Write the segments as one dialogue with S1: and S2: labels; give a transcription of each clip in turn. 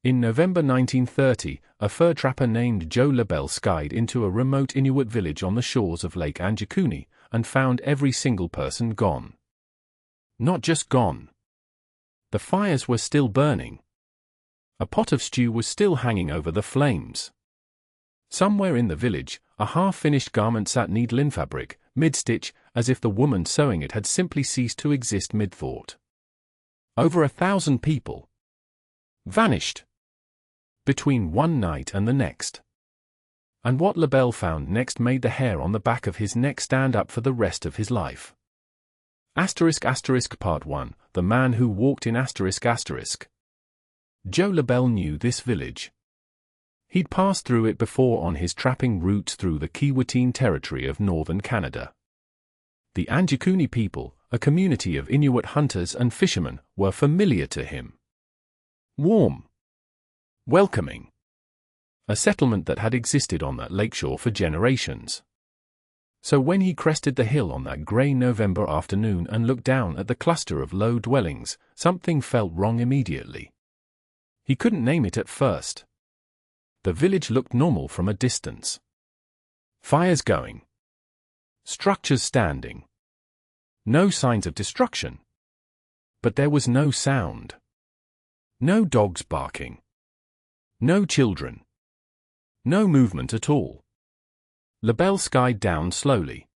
S1: In November 1930, a fur trapper named Joe LaBelle skied into a remote Inuit village on the shores of Lake Anjikuni and found every single person gone. Not just gone. The fires were still burning. A pot of stew was still hanging over the flames. Somewhere in the village, a half-finished garment sat needle-in fabric, mid-stitch, as if the woman sewing it had simply ceased to exist mid-thought. Over 1,000 people vanished between one night and the next. And what LaBelle found next made the hair on the back of his neck stand up for the rest of his life. Part 1, The Man Who Walked in Joe LaBelle knew this village. He'd passed through it before on his trapping routes through the Kiiwetine territory of northern Canada. The Anjikuni people, a community of Inuit hunters and fishermen, were familiar to him. Warm. Welcoming. A settlement that had existed on that lakeshore for generations. So when he crested the hill on that grey November afternoon and looked down at the cluster of low dwellings, something felt wrong immediately. He couldn't name it at first. The village looked normal from a distance. Fires going. Structures standing. No signs of destruction. But there was no sound. No dogs barking. No children. No movement at all. LaBelle skied down slowly.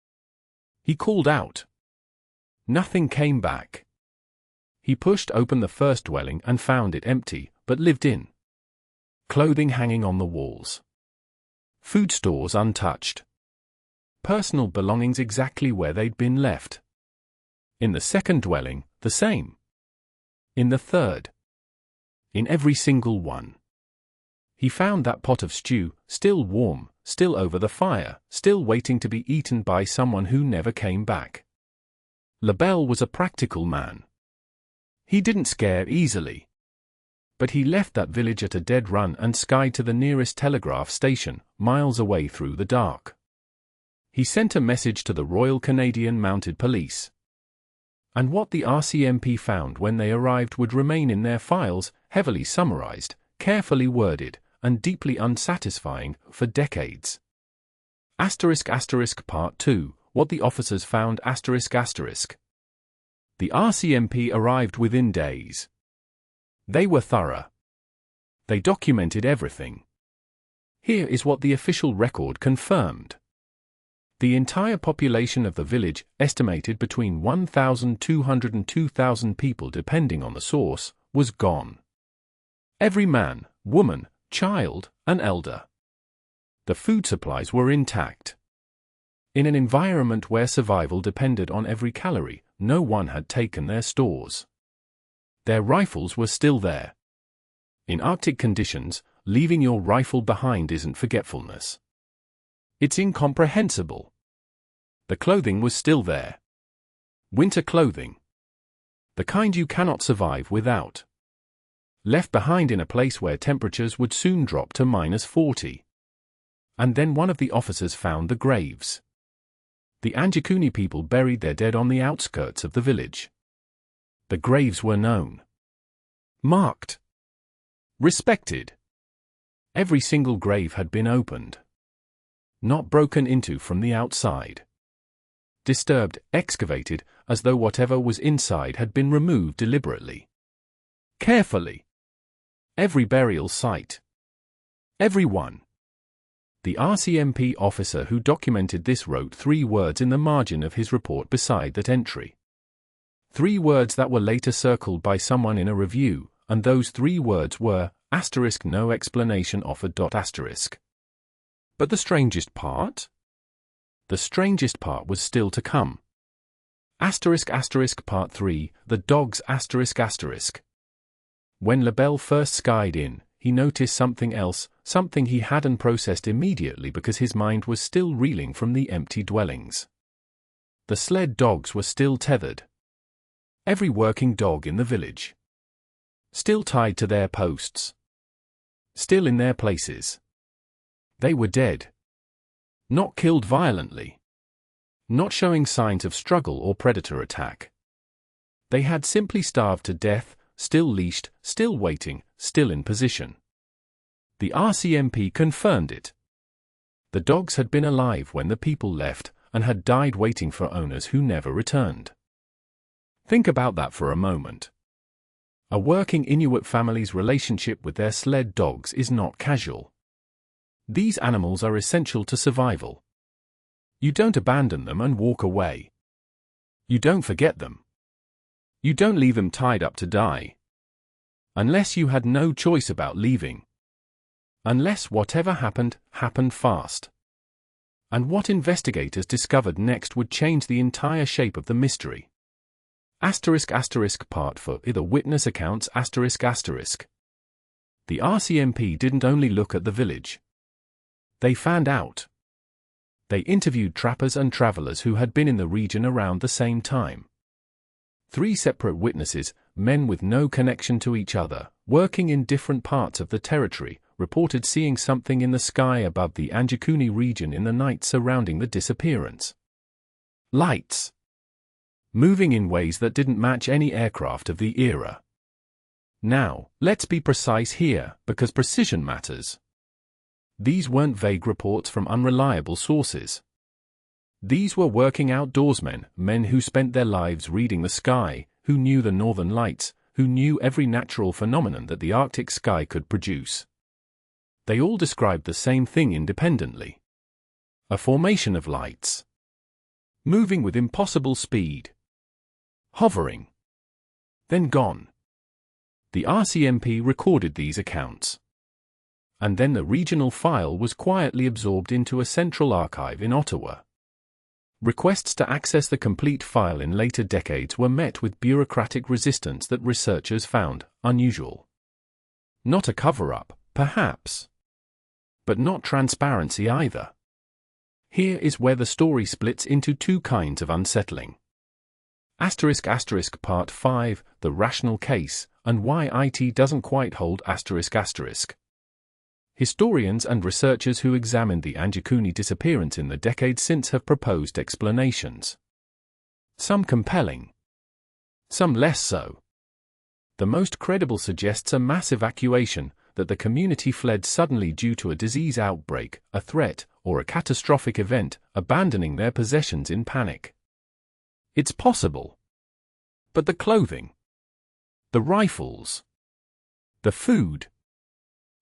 S1: He called out. Nothing came back. He pushed open the first dwelling and found it empty, but lived in. Clothing hanging on the walls. Food stores untouched. Personal belongings exactly where they'd been left. In the second dwelling, the same. In the third. In every single one. He found that pot of stew, still warm, still over the fire, still waiting to be eaten by someone who never came back. LaBelle was a practical man. He didn't scare easily. But he left that village at a dead run and skied to the nearest telegraph station, miles away through the dark. He sent a message to the Royal Canadian Mounted Police. And what the RCMP found when they arrived would remain in their files, heavily summarized, carefully worded, and deeply unsatisfying, for decades. Part 2, What the officers found. The RCMP arrived within days. They were thorough. They documented everything. Here is what the official record confirmed. The entire population of the village, estimated between 1,200 and 2,000 people depending on the source, was gone. Every man, woman, child, and elder. The food supplies were intact. In an environment where survival depended on every calorie, no one had taken their stores. Their rifles were still there. In Arctic conditions, leaving your rifle behind isn't forgetfulness. It's incomprehensible. The clothing was still there. Winter clothing. The kind you cannot survive without. Left behind in a place where temperatures would soon drop to -40. And then one of the officers found the graves. The Anjikuni people buried their dead on the outskirts of the village. The graves were known. Marked. Respected. Every single grave had been opened. Not broken into from the outside. Disturbed, excavated, as though whatever was inside had been removed deliberately. Carefully. Every burial site. Every one. The RCMP officer who documented this wrote 3 words in the margin of his report beside that entry. 3 words that were later circled by someone in a review, and those 3 words were, no explanation offered. But the strangest part? The strangest part was still to come. Part 3, The Dogs. When LaBelle first skied in, he noticed something else, something he hadn't processed immediately because his mind was still reeling from the empty dwellings. The sled dogs were still tethered. Every working dog in the village. Still tied to their posts. Still in their places. They were dead. Not killed violently. Not showing signs of struggle or predator attack. They had simply starved to death, still leashed, still waiting, still in position. The RCMP confirmed it. The dogs had been alive when the people left, and had died waiting for owners who never returned. Think about that for a moment. A working Inuit family's relationship with their sled dogs is not casual. These animals are essential to survival. You don't abandon them and walk away. You don't forget them. You don't leave them tied up to die. Unless you had no choice about leaving. Unless whatever happened, happened fast. And what investigators discovered next would change the entire shape of the mystery. Part 4 The witness accounts The RCMP didn't only look at the village. They fanned out. They interviewed trappers and travelers who had been in the region around the same time. 3 separate witnesses, men with no connection to each other, working in different parts of the territory, reported seeing something in the sky above the Anjikuni region in the night surrounding the disappearance. Lights. Moving in ways that didn't match any aircraft of the era. Now, let's be precise here, because precision matters. These weren't vague reports from unreliable sources. These were working outdoorsmen, men who spent their lives reading the sky, who knew the northern lights, who knew every natural phenomenon that the Arctic sky could produce. They all described the same thing independently. A formation of lights. Moving with impossible speed. Hovering. Then gone. The RCMP recorded these accounts. And then the regional file was quietly absorbed into a central archive in Ottawa. Requests to access the complete file in later decades were met with bureaucratic resistance that researchers found unusual. Not a cover-up, perhaps. But not transparency either. Here is where the story splits into 2 kinds of unsettling. Part 5 The rational case, and why IT doesn't quite hold ***. Historians and researchers who examined the Anjikuni disappearance in the decades since have proposed explanations. Some compelling. Some less so. The most credible suggests a mass evacuation, that the community fled suddenly due to a disease outbreak, a threat, or a catastrophic event, abandoning their possessions in panic. It's possible. But the clothing, the rifles, the food,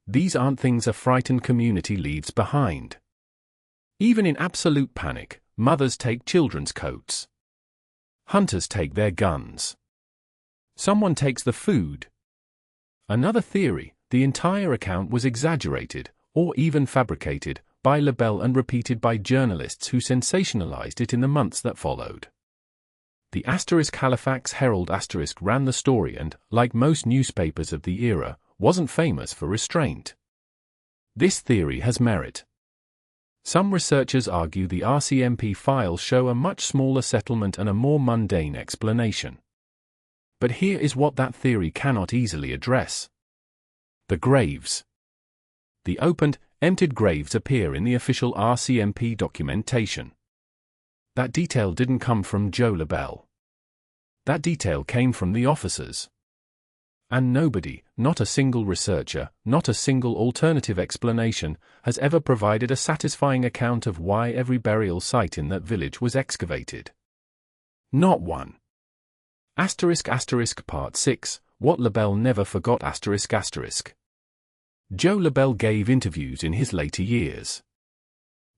S1: these aren't things a frightened community leaves behind. Even in absolute panic, mothers take children's coats. Hunters take their guns. Someone takes the food. Another theory, the entire account was exaggerated, or even fabricated, by Lebel and repeated by journalists who sensationalized it in the months that followed. The Halifax Herald ran the story and, like most newspapers of the era, wasn't famous for restraint. This theory has merit. Some researchers argue the RCMP files show a much smaller settlement and a more mundane explanation. But here is what that theory cannot easily address. The graves. The opened, emptied graves appear in the official RCMP documentation. That detail didn't come from Joe Lebel. That detail came from the officers. And nobody, not a single researcher, not a single alternative explanation, has ever provided a satisfying account of why every burial site in that village was excavated. Not one. Part 6 What Lebel never forgot ***. Joe Lebel gave interviews in his later years.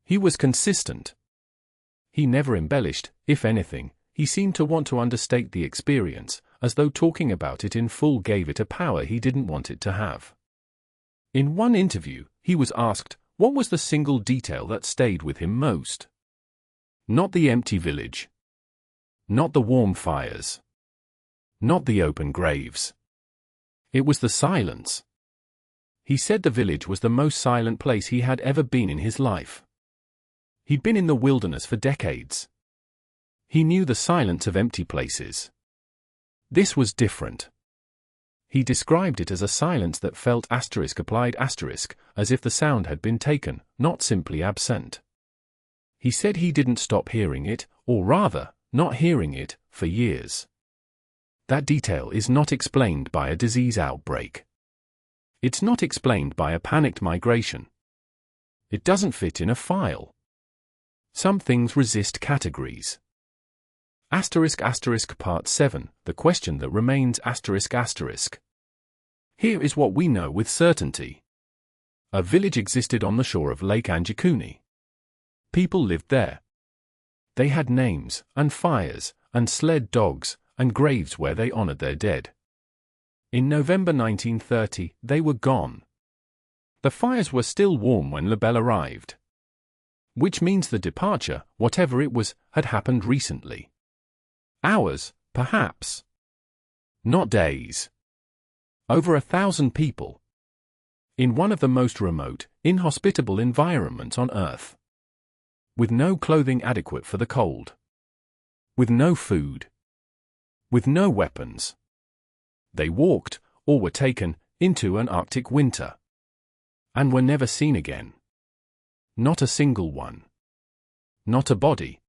S1: He was consistent. He never embellished. If anything, he seemed to want to understate the experience, as though talking about it in full gave it a power he didn't want it to have. In one interview, he was asked, what was the single detail that stayed with him most? Not the empty village. Not the warm fires. Not the open graves. It was the silence. He said the village was the most silent place he had ever been in his life. He'd been in the wilderness for decades. He knew the silence of empty places. This was different. He described it as a silence that felt ***, as if the sound had been taken, not simply absent. He said he didn't stop hearing it, or rather, not hearing it, for years. That detail is not explained by a disease outbreak. It's not explained by a panicked migration. It doesn't fit in a file. Some things resist categories. **** Part 7, the question that remains ****. Here is what we know with certainty. A village existed on the shore of Lake Anjikuni. People lived there. They had names, and fires, and sled dogs, and graves where they honored their dead. In November 1930, they were gone. The fires were still warm when Labelle arrived. Which means the departure, whatever it was, had happened recently. Hours, perhaps. Not days. Over 1,000 people. In one of the most remote, inhospitable environments on Earth. With no clothing adequate for the cold. With no food. With no weapons. They walked, or were taken, into an Arctic winter. And were never seen again. Not a single one. Not a body.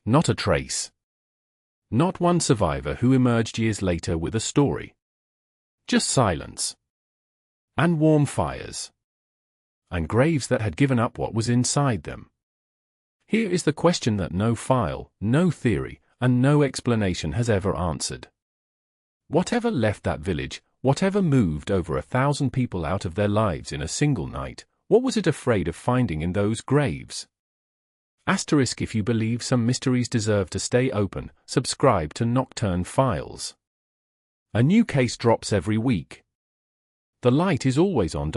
S1: Not a trace. Not one survivor who emerged years later with a story. Just silence. And warm fires. And graves that had given up what was inside them. Here is the question that no file, no theory, and no explanation has ever answered. Whatever left that village, whatever moved over 1,000 people out of their lives in a single night, what was it afraid of finding in those graves? If you believe some mysteries deserve to stay open, subscribe to Nocturne Files. A new case drops every week. The light is always on.